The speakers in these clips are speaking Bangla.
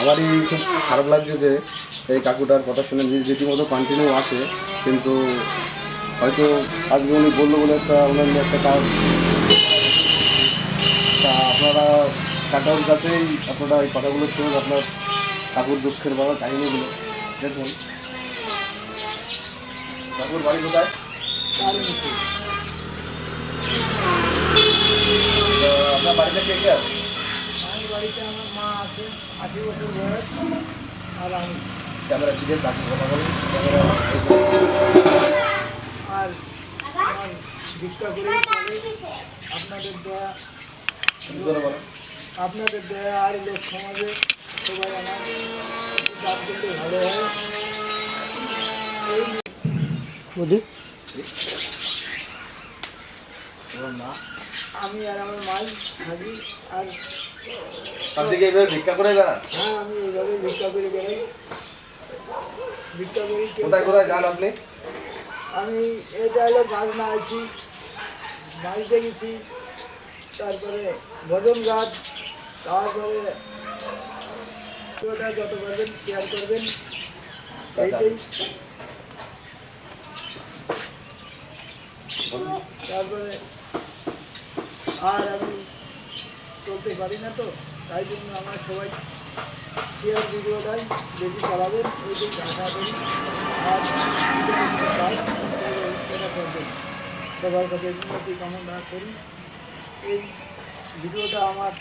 আমারই খুব খারাপ লাগছে যে এই কাকুটার কথা শুনে রীতিমতো কন্টিনিউ আসে, কিন্তু হয়তো আজকে উনি বললো বলে অন্যান্য একটা কাজ। তা আপনারা কাকার কাছেই আপনারা এই কথাগুলো শুনুন, আপনার কাকুর দুঃখের বড় কাহিনীগুলো দেখুন। কাকুর বাড়ি কোথায়? আপনার বাড়িতে কে কে আছে? আমার বাড়িতে আমার মা আছে, 80 বছর বয়স, আর আমি। ক্যামেরা দিকে কাকুর কথা বলুন, ক্যামেরা। আর আমার ভিক্ষা করেই চলে। আপনাদের দয়া, আপনাদের দয়া আর লোক সমাজে সবাই আমার কাজ করলে ভালো হয়। আমি আর আমার মাই থাকি। আর আপনি কি এইভাবে ভিক্ষা করে বেড়ান? হ্যাঁ, আমি এইভাবে ভিক্ষা করে বেড়াই। ভিক্ষা করি। কোথায় কোথায় যান আপনি? আমি এটা হলো গাছ আছি, বাড়িতে গেছি, তারপরে ভজন গাছ, তারপরে ওটা যত পারবেন শেয়ার করবেন, এইটাই। তারপরে আর আমি চলতে পারি না, তো তাই জন্য আমার সবাই শেয়ার ভিডিওটাই বেশি চালাবেন, এইটাই আশা করি। আর সেটা করবেন, সবার কাছে উন্নতি কামনা করি। এই ভিডিওটা আমার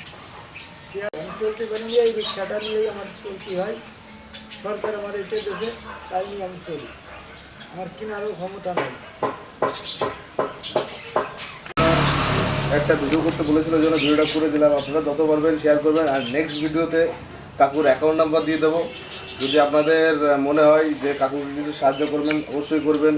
শেয়ার, আমি চলতে পারি এই রিক্সাটা নিয়েই আমার চলতে হয়। সরকার আমার এটা দেশে, তাই নিয়ে আমি চলি, আমার কেনারও ক্ষমতা নেই। একটা ভিডিও করতে বলেছিল, জন্য ভিডিওটা করে দিলাম। আপনারা যত পারবেন শেয়ার করবেন। আর নেক্সট ভিডিওতে কাকুর অ্যাকাউন্ট নাম্বার দিয়ে দেবো। যদি আপনাদের মনে হয় যে কাকুকে কিছু সাহায্য করবেন, অবশ্যই করবেন।